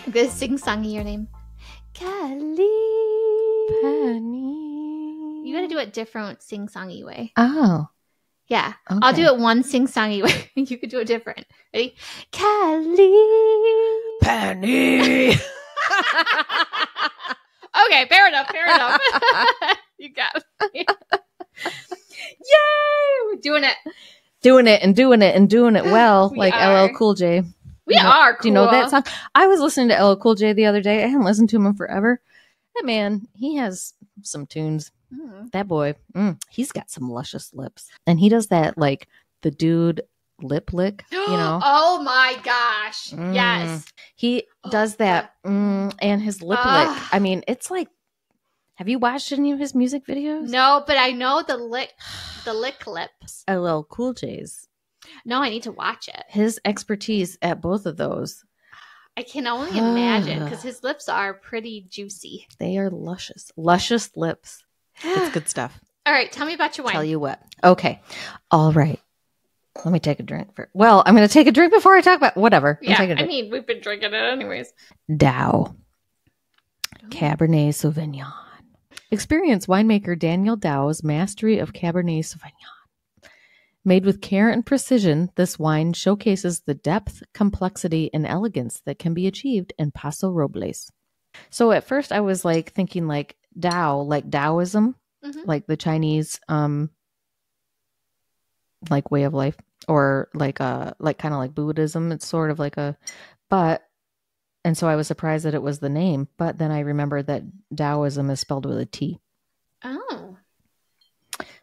I'm gonna sing-songy your name. Kelly. Penny. You gotta do it different sing-songy way. Oh. Yeah. Okay. I'll do it one sing-songy way. You could do it different. Ready? Kelly. Penny. Okay, fair enough. You got it. Yay! We're doing it. Doing it well, We like are. LL Cool J. We are cool. Do you know that song? I was listening to LL Cool J the other day. I hadn't listened to him in forever. That man, he has some tunes. That boy, he's got some luscious lips. And he does that, like, the dude lip lick, you know? Oh my gosh. Yes. He does that, and his lip lick. I mean, it's like, have you watched any of his music videos? No, but I know the lick lips. LL Cool J's. No, I need to watch it. His expertise at both of those. I can only imagine because his lips are pretty juicy. They are luscious. Luscious lips. It's good stuff. All right, tell me about your wine. Tell you what. Okay. All right. Let me take a drink first. Well, I'm going to take a drink before I talk about whatever. Yeah, I mean, we've been drinking it anyways. Dow. Cabernet Sauvignon. Experience winemaker Daniel Dow's mastery of Cabernet Sauvignon. Made with care and precision, this wine showcases the depth, complexity, and elegance that can be achieved in Paso Robles. So at first I was like thinking like Tao, like Taoism, like the Chinese like way of life, or like kind of like Buddhism. It's sort of like and so I was surprised that it was the name, but then I remembered that Taoism is spelled with a T. Oh.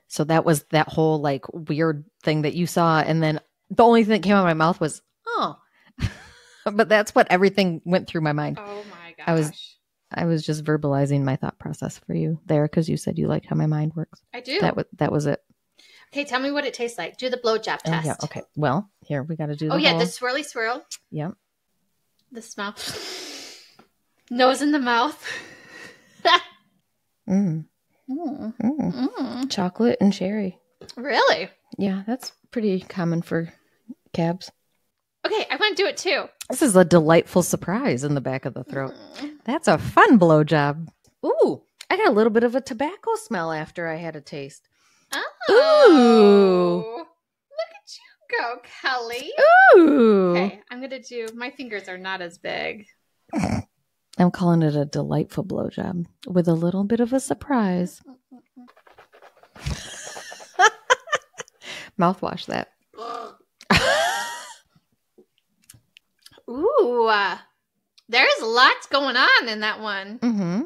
So that was that whole like weird thing that you saw. And then the only thing that came out of my mouth was, oh, but that's what everything went through my mind. Oh my gosh. I was just verbalizing my thought process for you there because you said you liked how my mind works. I do. That was it. Okay, tell me what it tastes like. Do the blowjob test. Yeah. Okay. Well, here we got to do. The swirly swirl. Yep. The smell. Nose in the mouth. Chocolate and cherry. Really? Yeah, that's pretty common for cabs. Okay, I want to do it too. This is a delightful surprise in the back of the throat. That's a fun blowjob. Ooh, I got a little bit of a tobacco smell after I had a taste. Oh. Ooh. Look at you go, Kelly. Ooh. Okay, I'm going to do, my fingers are not as big. I'm calling it a delightful blowjob with a little bit of a surprise. Mouthwash that. Ooh, there's lots going on in that one. Mm-hmm.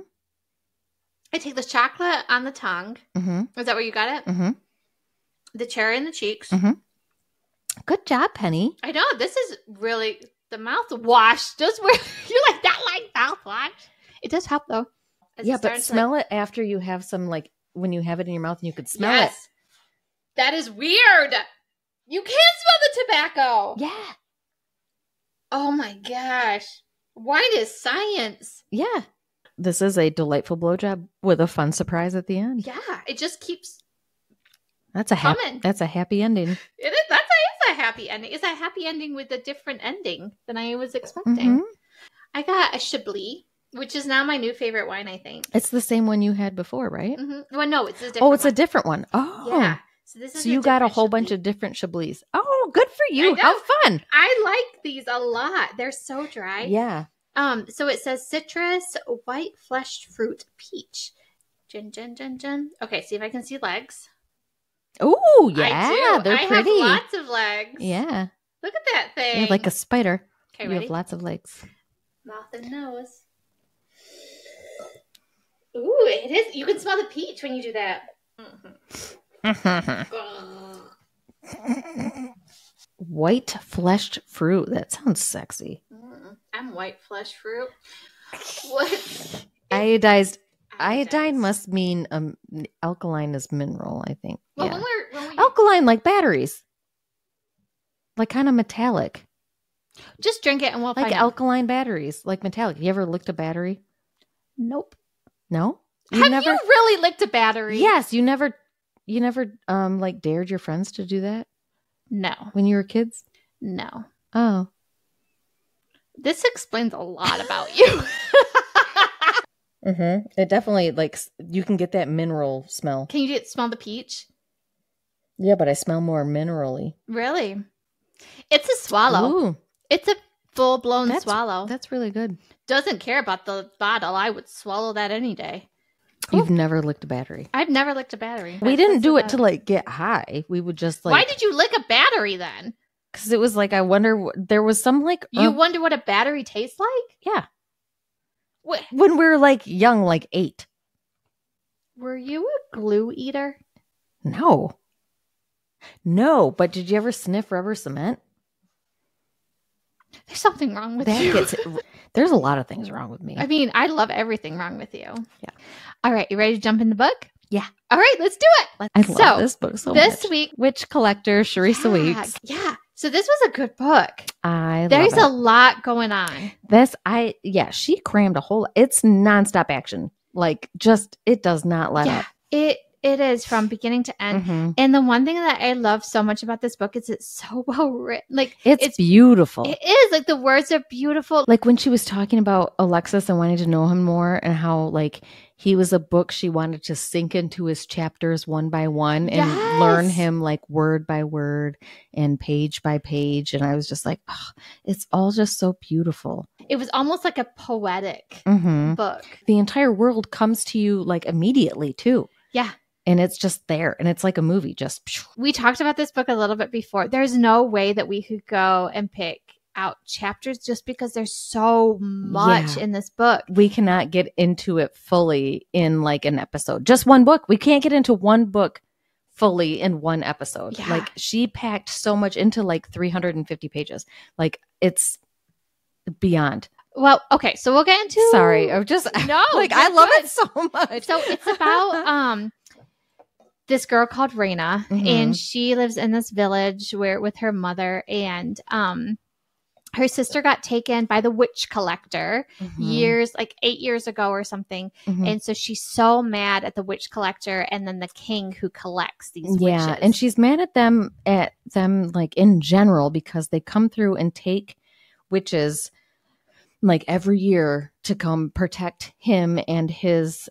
I take the chocolate on the tongue. Mm-hmm. Is that where you got it? Mm-hmm. The cherry in the cheeks. Mm-hmm. Good job, Penny. I know. This is really, the mouthwash does wear, you like that like mouthwash? It does help though. Yeah, but smell it after you have some, like when you have it in your mouth and you could smell it. That is weird. You can't smell the tobacco. Yeah. Oh my gosh. Wine is science. Yeah. This is a delightful blowjob with a fun surprise at the end. Yeah. It just keeps That's a happy ending. It is. That is a happy ending. It's a happy ending with a different ending than I was expecting. Mm-hmm. I got a Chablis, which is now my new favorite wine, I think. It's the same one you had before, right? Mm-hmm. Well, no, it's a different one. one. A different one. Oh. Yeah. So you got a whole bunch of different Chablis. Oh, good for you. How fun. I like these a lot. They're so dry. Yeah. So it says citrus, white fleshed fruit, peach. Gin. Okay, see if I can see legs. Oh, yeah. I do. They're pretty. I have lots of legs. Yeah. Look at that thing. You're like a spider. Okay, you ready? have lots of legs. Mouth and nose. Ooh, it is. You can smell the peach when you do that. White fleshed fruit. That sounds sexy. I'm white flesh fruit. What? Iodine must mean alkaline is mineral, I think. Well, yeah. when we Alkaline, like batteries. Like kind of metallic. just drink it and we'll like find out. alkaline batteries, like metallic. You ever licked a battery? Nope. No? You really licked a battery? Yes, you never like dared your friends to do that No. when you were kids? No. Oh. This explains a lot about you. It definitely, like, you can get that mineral smell. Can you smell the peach? Yeah, but I smell more minerally. Really? It's a swallow. Ooh, It's a full-blown swallow. That's really good. Doesn't care about the bottle. I would swallow that any day. You've never licked a battery. I've never licked a battery. We didn't do it to, like, get high. We would just, like... Why did you lick a battery then? Because it was like, I wonder, there was some, like... You wonder what a battery tastes like? Yeah. What? When we were, like, young, like 8. Were you a glue eater? No, but did you ever sniff rubber cement? There's something wrong with you. There's a lot of things wrong with me. I mean, I love everything wrong with you. Yeah. All right, you ready to jump in the book? Yeah. All right, let's do it. I love this book so much. This week, Witch Collector, Charissa Weeks. Yeah. So this was a good book. There's a lot going on. She crammed a whole, it's nonstop action. Like, just, it does not let up. It is from beginning to end. Mm-hmm. And the one thing that I love so much about this book is it's so well written. Like, it's beautiful. It is. Like, the words are beautiful. Like, when she was talking about Alexus and wanting to know him more, and how, like, he was a book she wanted to sink into his chapters one by one and learn him, like, word by word and page by page. And I was just like, oh, it's all just so beautiful. It was almost like a poetic book. The entire world comes to you, like, immediately too. Yeah. And it's just there. And it's like a movie. We talked about this book a little bit before. There's no way that we could go and pick out chapters just because there's so much in this book. We cannot get into it fully in, like, an episode. Just one book. We can't get into one book fully in one episode. Yeah. Like, she packed so much into, like, 350 pages. Like, it's beyond. Well, okay, so we'll get into... Sorry, I'm just... No, like, I love it so much. So it's about this girl called Raina, and she lives in this village with her mother, and her sister got taken by the witch collector years, like 8 years ago or something. And so she's so mad at the witch collector and then the king who collects these witches. Yeah, and she's mad at them, like, in general, because they come through and take witches, like, every year to come protect him and his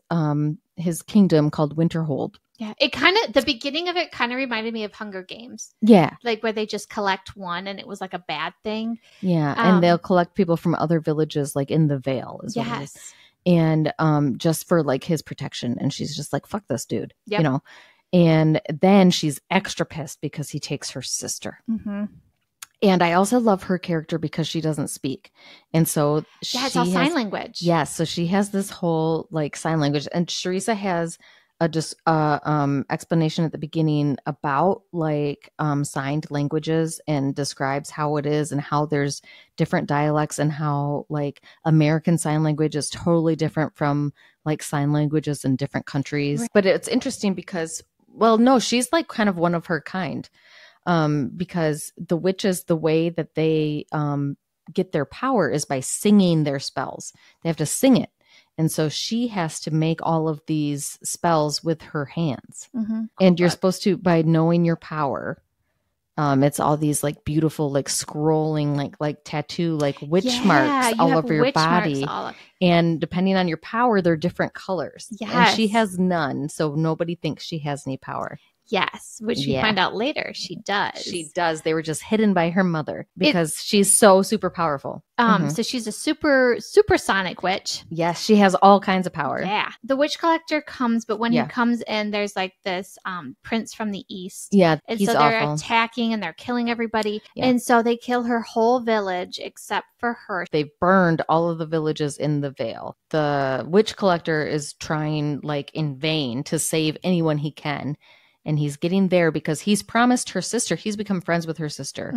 kingdom called Winterhold. Yeah, the beginning of it kind of reminded me of Hunger Games. Yeah. Like, where they just collect one and it was like a bad thing. Yeah, and they'll collect people from other villages, like, in the Vale is what it is. And just for, like, his protection. And she's just like, fuck this dude, you know? And then she's extra pissed because he takes her sister. And I also love her character because she doesn't speak. And so it's all sign language. Yes. So she has this whole, like, sign language. And Charissa has explanation at the beginning about, like, signed languages, and describes how it is and how there's different dialects, and how, like, American Sign Language is totally different from, like, sign languages in different countries. Right. But it's interesting because, well, no, she's, like, kind of one of her kind. Because the witches, the way that they get their power is by singing their spells. They have to sing it. And so she has to make all of these spells with her hands. And you're supposed to, by knowing your power, it's all these, like, beautiful, like, scrolling, like tattoo, like, witch marks all over your body. And depending on your power, they're different colors. Yes. And she has none. So nobody thinks she has any power. Yes, which we find out later she does. She does. They were just hidden by her mother because she's so super powerful. So she's a supersonic witch. Yes, she has all kinds of power. Yeah. The witch collector comes, but when he comes in, there's, like, this prince from the east. Yeah, and he's so they're awful. attacking and they're killing everybody. Yeah. And so they kill her whole village except for her. They've burned all of the villages in the Vale. The witch collector is trying, like, in vain to save anyone he can. And he's getting there because he's promised her sister. He's become friends with her sister,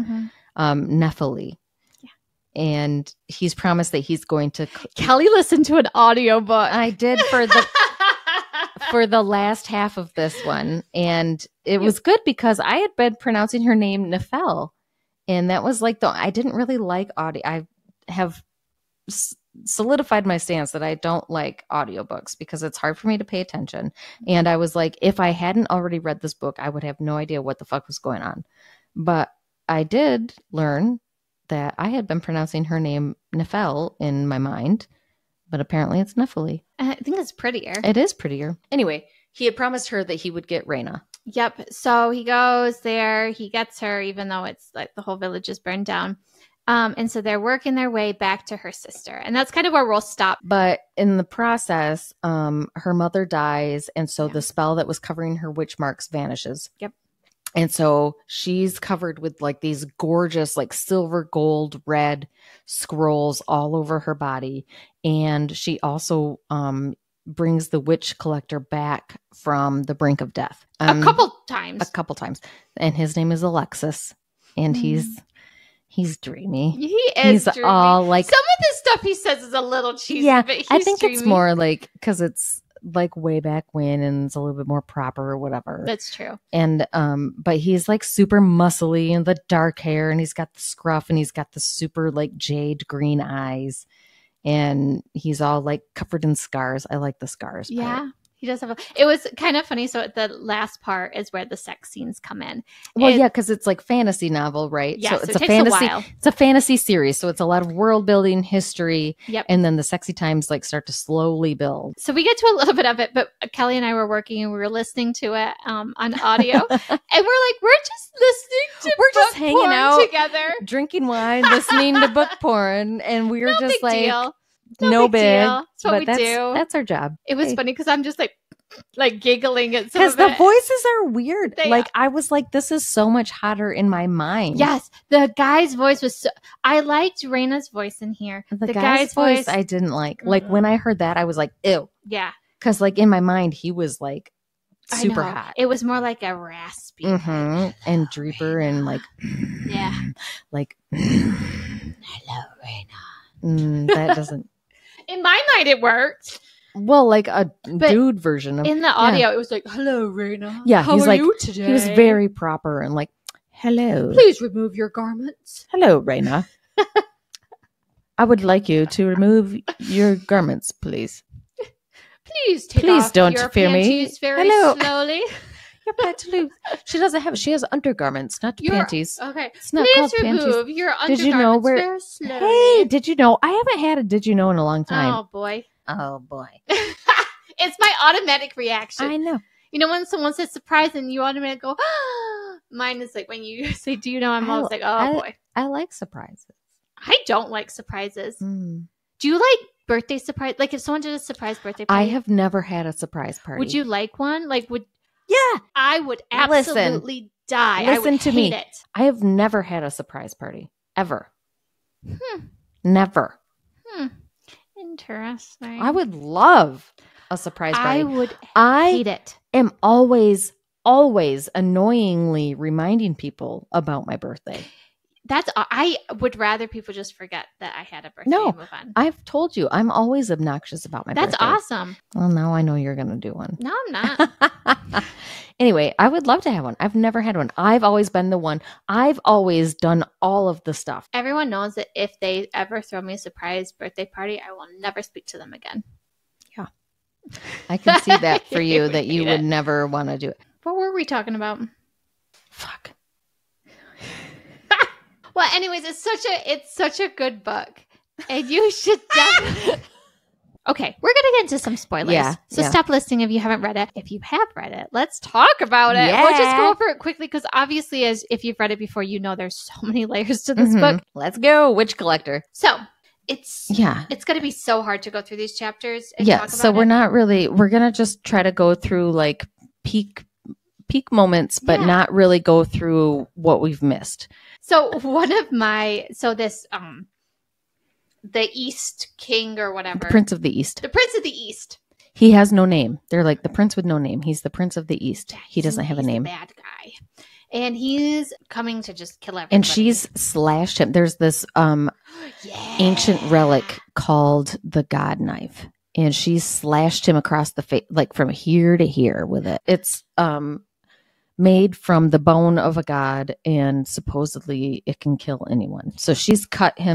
Nephili. Yeah. And he's promised that he's going to... Kelly listened to an audiobook. I did for the last half of this one. And it was good because I had been pronouncing her name Nephel. And that was, like, I didn't really like audio. I have solidified my stance that I don't like audiobooks because it's hard for me to pay attention. And I was like, if I hadn't already read this book, I would have no idea what the fuck was going on. But I did learn that I had been pronouncing her name Nefel in my mind, but apparently it's Nephili. I think it's prettier. It is prettier. Anyway, he had promised her that he would get Reyna. Yep. So he goes there. He gets her, even though it's like the whole village is burned down. And so they're working their way back to her sister. And that's kind of where we'll stop. But in the process, her mother dies. And so the spell that was covering her witch marks vanishes. Yep. And so she's covered with like these gorgeous, like silver, gold, red scrolls all over her body. And she also brings the witch collector back from the brink of death. A couple times. And his name is Alexus. And he's dreamy. He is He's dreamy. all like... Some of the stuff he says is a little cheesy, yeah, but he's I think dreamy. it's more like because it's like way back when and it's a little bit more proper or whatever. That's true. And but he's like super muscly and the dark hair and he's got the scruff and he's got the super like jade green eyes and he's all like covered in scars. I like the scars part. Yeah. He does have it was kind of funny. So the last part is where the sex scenes come in. Well, yeah, because it's like fantasy novel, right? Yeah, so it's it a takes fantasy. a while. It's a fantasy series, so it's a lot of world building, history, Yep. and then the sexy times like start to slowly build. So we get to a little bit of it, but Kelly and I were working and we were listening to it on audio, and we're like, we're just listening to, we're just book hanging porn out together, drinking wine, listening to book porn, and we were No just big like, deal. no big. Deal. That's what we do. That's our job. It was funny because I'm just like giggling at some because of the it. voices are weird. They like are. I was like, this is so much hotter in my mind. Yes, the guy's voice was so. I liked Raina's voice in here. The guy's voice I didn't like. Like when I heard that, I was like, ew. Yeah, because like in my mind, he was like I super know. hot. It was more like a raspy And Dreeper and like yeah, like hello Raina. That doesn't. In my mind, it worked. Well, like a dude version of in the audio, it was like, "Hello, Raina. Yeah, how he's are like you today?" He was very proper and like, "Hello, Please remove your garments. Hello, Raina. I would like you to remove your garments, please. Please take off don't your fear me. panties very Hello. slowly. Your panties. She has undergarments, not panties. Okay. It's not Please called panties. remove your undergarments Did you know very slowly. Hey, did you know? I haven't had a did you know in a long time. Oh boy. Oh boy. It's my automatic reaction. I know. You know when someone says surprise and you automatically go, mine is like when you say, do you know? I'm always like, oh boy. I like surprises. I don't like surprises. Mm. Do you like birthday surprise? Like if someone did a surprise birthday party? I have never had a surprise party. Would you like one? Like Yeah. I would absolutely die. I Listen would to hate me. it. I have never had a surprise party. Ever. Never. Interesting. I would love a surprise party. I would hate it. am always annoyingly reminding people about my birthday. I would rather people just forget that I had a birthday No, and move on. I've told you, I'm always obnoxious about my That's birthday. awesome. Well, now I know you're going to do one. No, I'm not. Anyway, I would love to have one. I've never had one. I've always been the one. I've always done all of the stuff. Everyone knows that if they ever throw me a surprise birthday party, I will never speak to them again. Yeah. I can see that for you, that you would never want to do it. What were we talking about? Fuck. Well, anyways, it's such a good book. And you should definitely... Okay, we're going to get into some spoilers. Yeah, So yeah. stop listening if you haven't read it. If you have read it, let's talk about it. We'll just go over it quickly because obviously, as if you've read it before, you know there's so many layers to this book. Let's go, Witch Collector. So it's Yeah. going to be so hard to go through these chapters. And Yeah, talk about so we're it. not really, we're going to just try to go through like peak moments, but Yeah. not really go through what we've missed. So this the East King or whatever, The Prince of the East. the Prince of the East. He has no name. They're like the Prince with no name. He's the Prince of the East. He doesn't have a He's the name. bad guy, and he's coming to just kill everybody. And she's slashed him. There's this ancient relic called the God Knife. And she slashed him across the face, like from here to here with it. It's made from the bone of a god, and supposedly it can kill anyone. So she's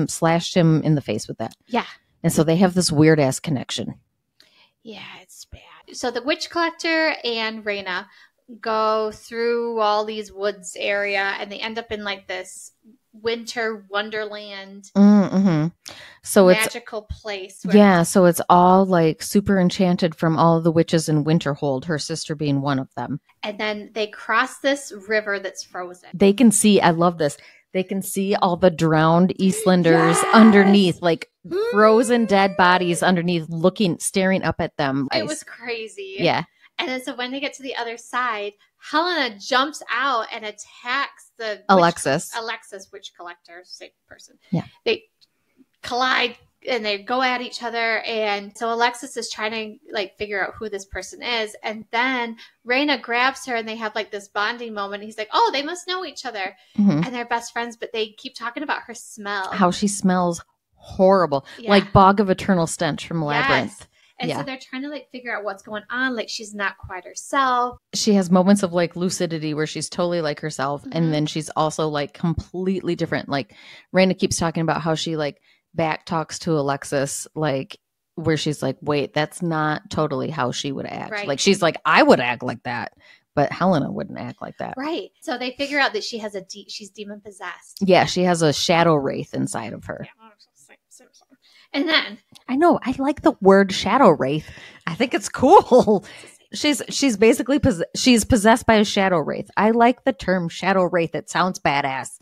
slashed him in the face with that. Yeah. And so they have this weird ass connection. Yeah, it's bad. So the witch collector and Raina go through all these woods area, and they end up in like this winter wonderland so it's magical place. So it's all like super enchanted from all the witches in Winterhold, her sister being one of them. And then they cross this river that's frozen. They can see, I love this, they can see all the drowned Eastlanders underneath, like frozen dead bodies underneath, staring up at them. It was crazy. Yeah. And then so when they get to the other side, Helena jumps out and attacks the Alexus, witch collector, same person. Yeah. They collide and they go at each other. And so Alexus is trying to like figure out who this person is. And then Raina grabs her and they have like this bonding moment. He's like, oh, they must know each other. And they're best friends, but they keep talking about her smell. How she smells horrible. Yeah. Like Bog of Eternal Stench from Labyrinth. Yes. And so they're trying to like figure out what's going on. Like she's not quite herself. She has moments of like lucidity where she's totally like herself. And then she's also like completely different. Like Raina keeps talking about how she like back talks to Alexus, like where she's like, wait, that's not totally how she would act. Right. Like she's like, I would act like that. But Helena wouldn't act like that. Right. So they figure out that she has she's demon possessed. Yeah. She has a shadow wraith inside of her. Yeah. And then I know, I like the word shadow wraith. I think it's cool. She's basically she's possessed by a shadow wraith. I like the term shadow wraith. It sounds badass.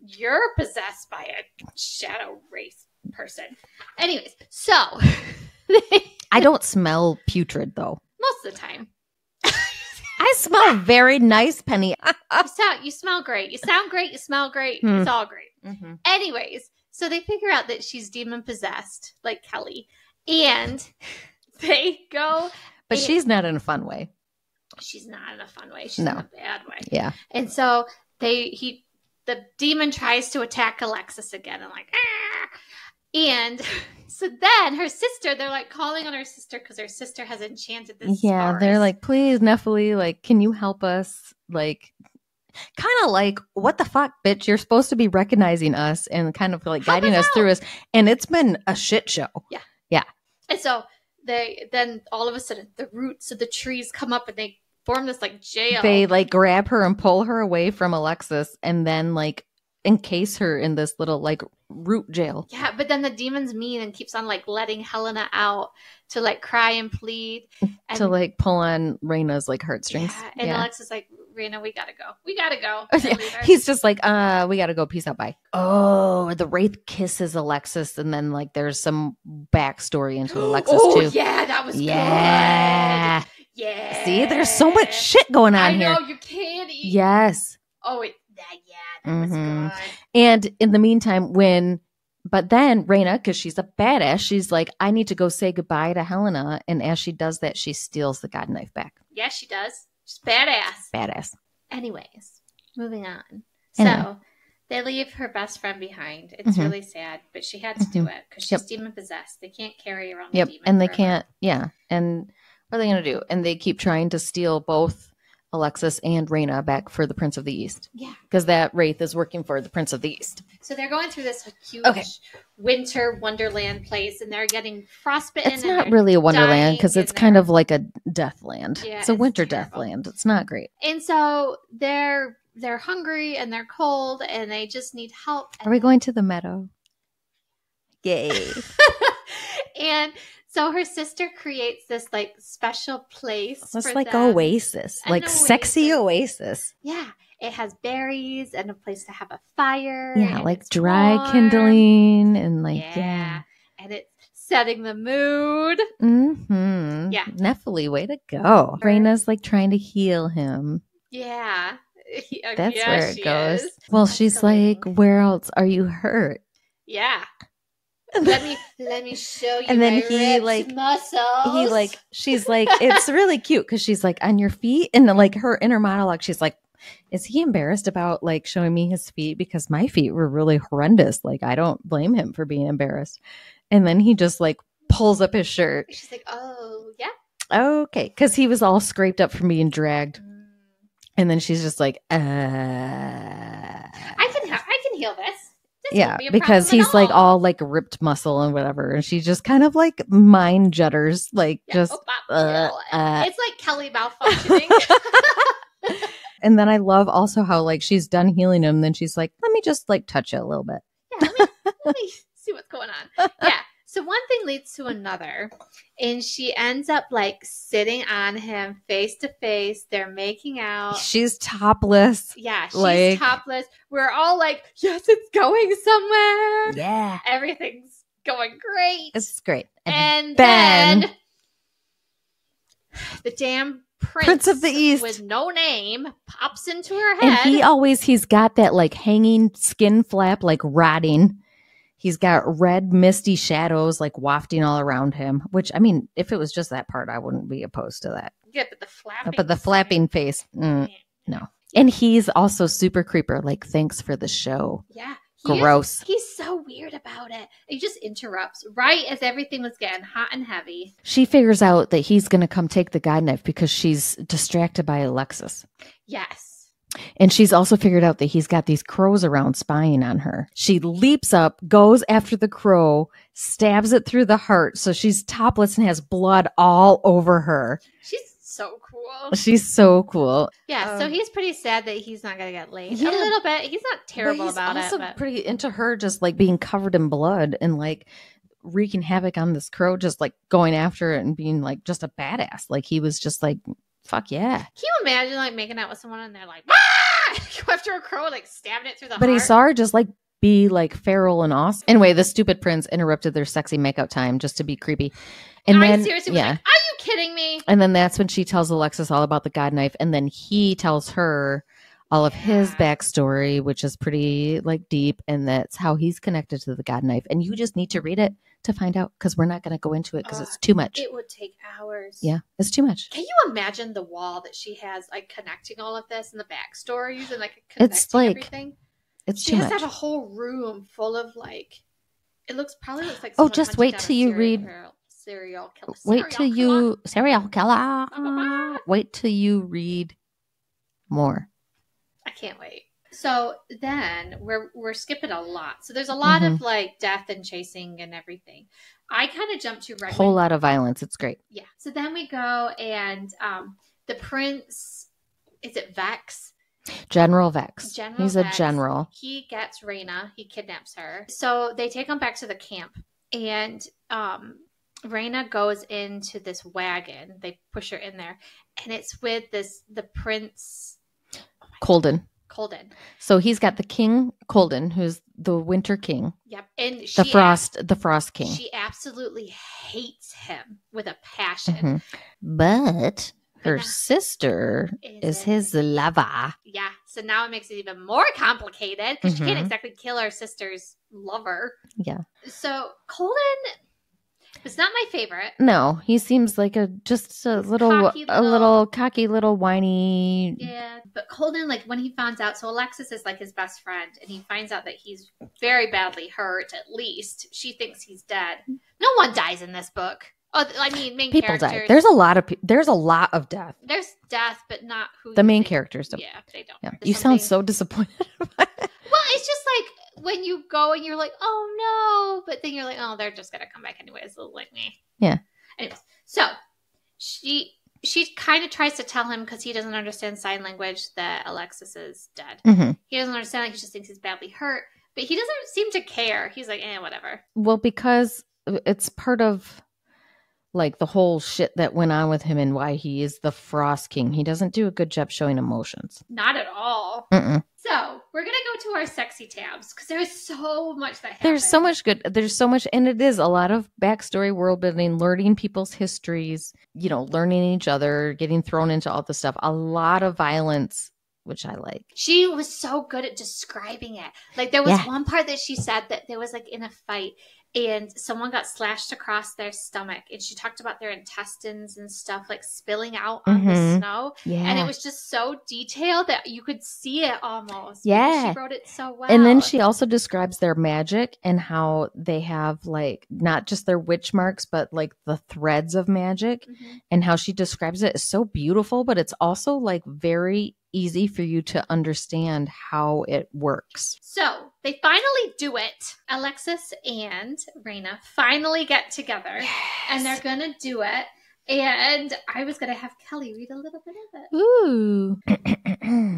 You're possessed by a shadow wraith person. Anyways, so I don't smell putrid though. Most of the time. I smell very nice, Penny. You smell great. You sound great. You smell great. It's all great. Anyways. So they figure out that she's demon possessed, like Kelly, and they go. But she's not in a fun way. She's not in a fun way. She's in a bad way. Yeah. And so the demon tries to attack Alexus again, and like, and so then her sister, they're like calling on her sister because her sister has enchanted this. Yeah, forest. They're like, please, Nephili, like, can you help us? Like. Kind of like, what the fuck, bitch? You're supposed to be recognizing us and kind of like guiding us through us. And it's been a shit show. Yeah. Yeah. And so then all of a sudden the roots of the trees come up and they form this like jail. They like grab her and pull her away from Alexus and then like encase her in this little like root jail. Yeah. But then the demon's mean and keeps on like letting Helena out to like cry and plead. And, to like pull on Raina's like heartstrings. Yeah. And Alexus is like, Raina, we gotta go. We gotta go. He's just like, we gotta go. Peace out. Bye. Oh, the wraith kisses Alexus, and then like there's some backstory into Alexus too. Yeah, that was good. Yeah. See, there's so much shit going on here. I know, you can't eat. Yes. Oh, that was good. And in the meantime, but then Raina, because she's a badass, she's like, I need to go say goodbye to Helena. And as she does that, she steals the god knife back. Yeah, she does. She's badass. Badass. Anyways, moving on. So they leave her best friend behind. It's really sad, but she had to do it because she's demon possessed. They can't carry around the demon. And they can't, And what are they going to do? And they keep trying to steal both Alexus and Raina back for the Prince of the East. Yeah. Because that wraith is working for the Prince of the East. So they're going through this huge winter wonderland place and they're getting frostbitten. It's not really a wonderland because it's kind of like a deathland. Yeah, it's a winter deathland. It's not great. And so they're hungry and they're cold and they just need help. Are we going to the meadow? Yay. And so her sister creates this like special place. It's like oasis, like sexy oasis. Yeah. It has berries and a place to have a fire. Yeah, like dry kindling and like, yeah. And it's setting the mood. Mm-hmm. Yeah. Nephili, way to go. Raina's like trying to heal him. Yeah. That's where it goes. Well, she's like, where else are you hurt? Yeah. Let me show you. And then he like muscles. He like, she's like, it's really cute because she's like on your feet, and like her inner monologue, she's like, is he embarrassed about like showing me his feet because my feet were really horrendous? Like I don't blame him for being embarrassed. And then he just like pulls up his shirt. She's like, oh yeah, okay, because he was all scraped up from being dragged. And then she's just like, I can heal this. Yeah, because he's like all like ripped muscle and whatever, and she just kind of like mind judders, like just. It's like Kelly malfunctioning. And then I love also how like she's done healing him. Then she's like, let me just like touch it a little bit. Yeah, let me see what's going on. Yeah. So one thing leads to another, and she ends up like sitting on him face to face. They're making out. She's topless. Yeah, she's topless. We're all like, yes, it's going somewhere. Yeah. Everything's going great. It's great. And then the damn Prince of the East with no name pops into her head. And he's got that like hanging skin flap, like rotting. He's got red misty shadows like wafting all around him, which I mean, if it was just that part, I wouldn't be opposed to that. Yeah, but the flapping face, no. And he's also super creeper. Like, thanks for the show. Yeah. Gross. He's so weird about it. He just interrupts right as everything was getting hot and heavy. She figures out that he's going to come take the guide knife because she's distracted by Alexus. Yes. And she's also figured out that he's got these crows around spying on her. She leaps up, goes after the crow, stabs it through the heart. So she's topless and has blood all over her. She's so cool. She's so cool. Yeah, so he's pretty sad that he's not going to get laid. Yeah, a little bit. He's not terrible about it. He's also pretty into her just like being covered in blood and like wreaking havoc on this crow, just like going after it and being like just a badass. Like he was just like, fuck yeah. Can you imagine like making out with someone and they're like, ah! Go after a crow, like stabbing it through the heart? But he saw her just like be like feral and awesome. Anyway, the stupid prince interrupted their sexy makeout time just to be creepy. And then, seriously was like, are you kidding me? And then that's when she tells Alexus all about the god knife. And then he tells her all of his backstory, which is pretty like deep. And that's how he's connected to the god knife. And you just need to read it to find out, because we're not going to go into it because it's too much. It would take hours. Yeah, it's too much. Can you imagine the wall that she has like connecting all of this and the backstories and like connecting everything? It's she too has much. to have a whole room full of like, it probably looks like just wait till you read serial killer. Wait till you read more. I can't wait. So then we're skipping a lot. So there's a lot of like death and chasing and everything. I kind of jumped to right. Whole lot of violence. It's great. Yeah. So then we go and the prince, is it Vex? General Vex. He's Vex. A general. He gets Raina. He kidnaps her. So they take him back to the camp, and Raina goes into this wagon. They push her in there, and it's with the prince Colden. So he's got the king Colden, who's the Winter King. Yep, and the Frost King. She absolutely hates him with a passion. But her sister is his lover. Yeah, so now it makes it even more complicated because she can't exactly kill her sister's lover. Yeah. So Colden is not my favorite. No, he seems like a little cocky, little whiny. Yeah, but Colden, like when he finds out, so Alexus is like his best friend, and he finds out that he's very badly hurt. At least she thinks he's dead. No one dies in this book. Oh, I mean, main people characters. die. There's a lot of death. There's death, but not who the main characters don't. Yeah, they don't. Yeah. You sound so disappointed. Well, it's just like when you go and you're like, oh no, but then you're like, oh, they're just gonna come back anyways. So like me. Yeah. Anyways, so she kind of tries to tell him because he doesn't understand sign language that Alexus is dead. He doesn't understand. Like, he just thinks he's badly hurt, but he doesn't seem to care. He's like, whatever. Well, because it's part of like the whole shit that went on with him and why he is the Frost King. He doesn't do a good job showing emotions. Not at all. So we're going to go to our sexy tabs because there's so much that happens. There's so much good. There's so much. And it is a lot of backstory, world building, learning people's histories, learning each other, getting thrown into all this stuff. A lot of violence, which I like. She was so good at describing it. Like there was one part that she said that there was like in a fight and someone got slashed across their stomach, and she talked about their intestines and stuff like spilling out on the snow. Yeah. And it was just so detailed that you could see it almost. Yeah. She wrote it so well. And then she also describes their magic and how they have like not just their witch marks, but like the threads of magic, and how she describes it is so beautiful, but it's also like very easy for you to understand how it works. So they finally do it. Alexus and Raina finally get together, and they're gonna do it. And I was going to have Kelly read a little bit of it. Ooh.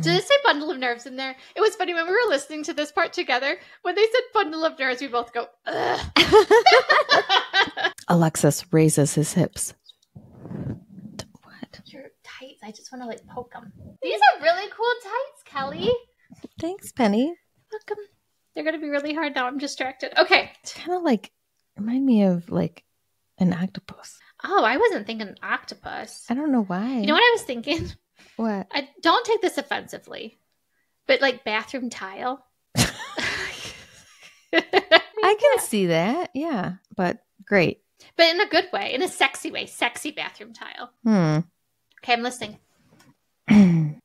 Did it say bundle of nerves in there? It was funny when we were listening to this part together. When they said bundle of nerves, we both go, ugh. Alexus raises his hips. What? Your tights. I just want to like poke them. These are really cool tights, Kelly. Thanks, Penny. Welcome. They're going to be really hard now. I'm distracted. Okay. Kind of like, remind me of like an octopus. Oh, I wasn't thinking octopus. I don't know why. You know what I was thinking? What? I don't take this offensively, but like bathroom tile. I can see that. Yeah, but great. But in a good way, in a sexy way. Sexy bathroom tile. Okay, I'm listening.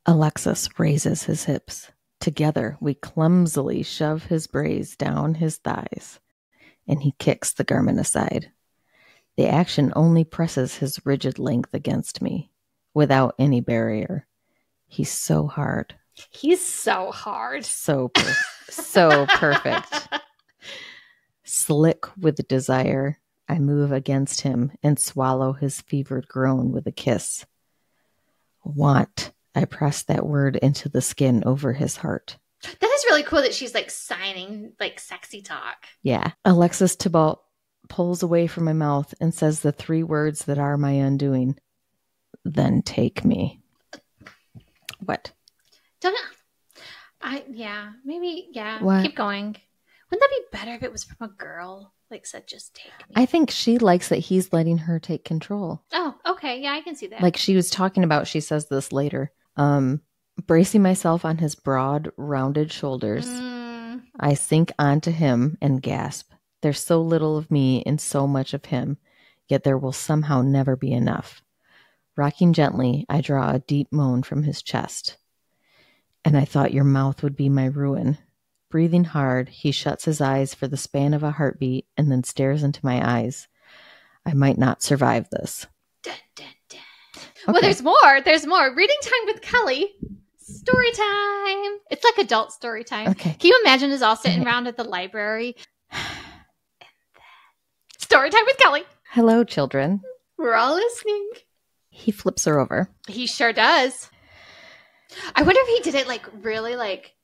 Alexus raises his hips. Together, we clumsily shove his braids down his thighs, and he kicks the garment aside. The action only presses his rigid length against me, without any barrier. He's so hard. He's so hard. So perfect. Slick with desire, I move against him and swallow his fevered groan with a kiss. Want. I press that word into the skin over his heart. That is really cool that she's like signing like sexy talk. Yeah. Alexus Thibault pulls away from my mouth and says the 3 words that are my undoing. Then take me. What? Maybe. What? Keep going. Wouldn't that be better if it was from a girl? Like said, just take me. I think she likes that he's letting her take control. Oh, okay. Yeah, I can see that. Like she was talking about, she says this later. Bracing myself on his broad, rounded shoulders, I sink onto him and gasp. There's so little of me and so much of him, yet there will somehow never be enough. Rocking gently, I draw a deep moan from his chest. And I thought your mouth would be my ruin. Breathing hard, he shuts his eyes for the span of a heartbeat and then stares into my eyes. I might not survive this. Dun, dun, dun. Okay. Well, there's more. There's more. Reading time with Kelly. Story time. It's like adult story time. Okay. Can you imagine us all sitting around at the library? Story time with Kelly. Hello, children. We're all listening. He flips her over. He sure does. I wonder if he did it like really like,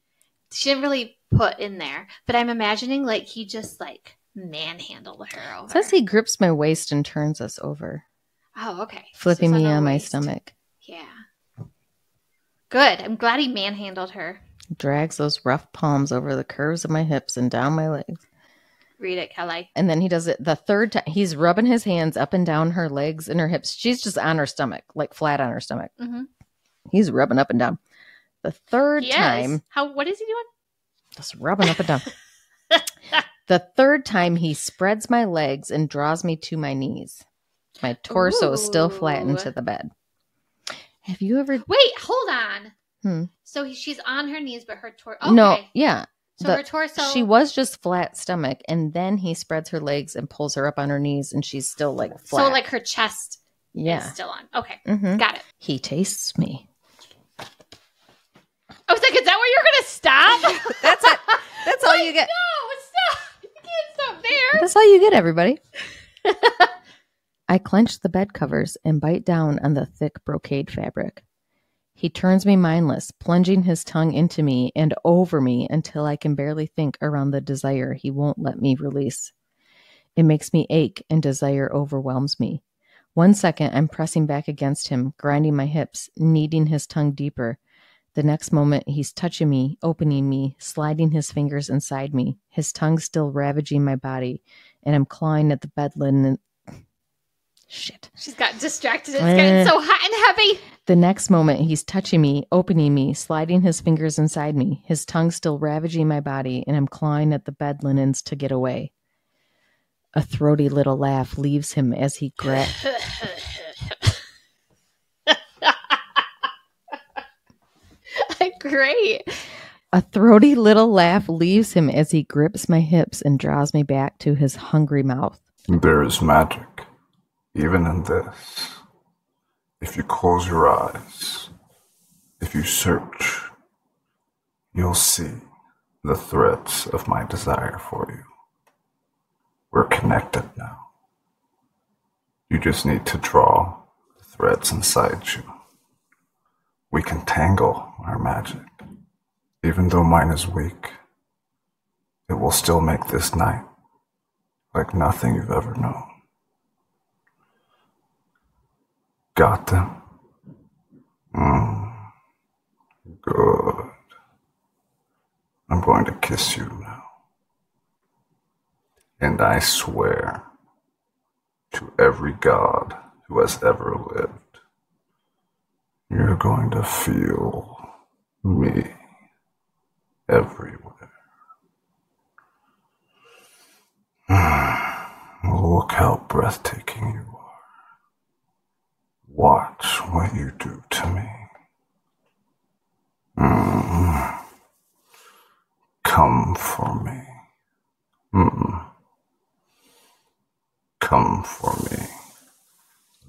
she didn't really put in there, but I'm imagining like he just like manhandled her over. It says he grips my waist and turns us over. Oh, okay. Flipping So it's me on my waist. stomach. Yeah. Good. I'm glad he manhandled her. Drags those rough palms over the curves of my hips and down my legs. Read it, Kelly. And then he does it the 3rd time. He's rubbing his hands up and down her legs and her hips. She's just on her stomach, like flat on her stomach. Mm-hmm. He's rubbing up and down. The 3rd time. What is he doing? Just rubbing up and down. The 3rd time he spreads my legs and draws me to my knees. My torso is still flattened to the bed. Have you ever... Wait, hold on. So she's on her knees, but her torso... Okay. No, yeah. So her torso... She was just flat stomach, and then he spreads her legs and pulls her up on her knees, and she's still like flat. So like her chest is still on. Okay, got it. He tastes me. I was like, is that where you're going to stop? That's it. That's all you get. No, stop. You can't stop there. That's all you get, everybody. I clench the bed covers and bite down on the thick brocade fabric. He turns me mindless, plunging his tongue into me and over me until I can barely think around the desire he won't let me release. It makes me ache and desire overwhelms me. 1 second, I'm pressing back against him, grinding my hips, kneading his tongue deeper. The next moment, he's touching me, opening me, sliding his fingers inside me, his tongue still ravaging my body, and I'm clawing at the bed linen and... Shit. She's got distracted. It's getting so hot and heavy. The next moment, he's touching me, opening me, sliding his fingers inside me, his tongue still ravaging my body, and I'm clawing at the bed linens to get away. A throaty little laugh leaves him as he grabs... Great. A throaty little laugh leaves him as he grips my hips and draws me back to his hungry mouth. There is magic, even in this. If you close your eyes, if you search, you'll see the threads of my desire for you. We're connected now. You just need to draw threads inside you. We can tangle our magic. Even though mine is weak, it will still make this night like nothing you've ever known. Got them? Good. I'm going to kiss you now. And I swear to every god who has ever lived, you're going to feel me everywhere. Look how breathtaking you are. Watch what you do to me. Come for me. Come for me.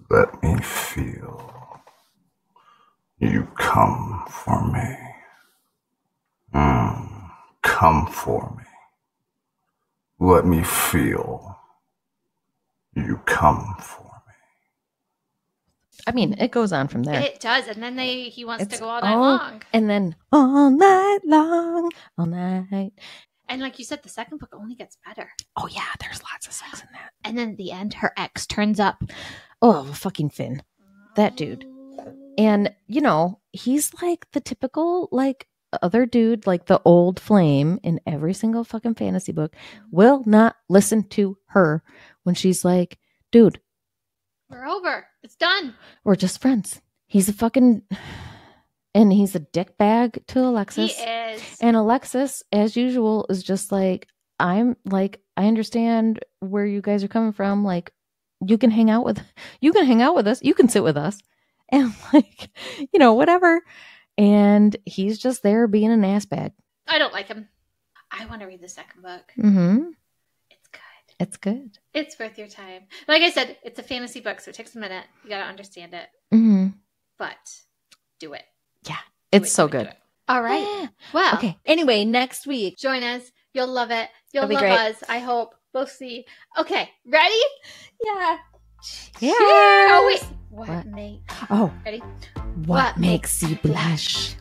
Let me feel you come for me. Come for me. Let me feel you come for me. I mean, it goes on from there. It does, and then he wants to go all night long. And then all night long, all night. And like you said, the second book only gets better. Oh yeah, there's lots of sex in that. And then at the end, her ex turns up. Oh, fucking Finn. That dude. And, you know, he's like the typical, like, other dude, like the old flame in every single fucking fantasy book, will not listen to her when she's like, dude, we're over. It's done. We're just friends. He's a fucking... And he's a dickbag to Alexus. He is. And Alexus, as usual, is just like, I understand where you guys are coming from. Like, you can hang out with us. You can sit with us. And like, you know, whatever. And he's just there being an ass bag. I don't like him. I want to read the second book. Mm-hmm. It's good. It's good. It's worth your time. Like I said, it's a fantasy book, so it takes a minute. You got to understand it. Mm-hmm. But do it. Yeah. It's so good. All right. Yeah. Well. Okay. Anyway, next week. Join us. You'll love it. You'll love great. us. I hope. We'll see. Okay. Ready? Yeah. Cheers. Oh, wait. What makes... Oh. Ready? What makes you blush?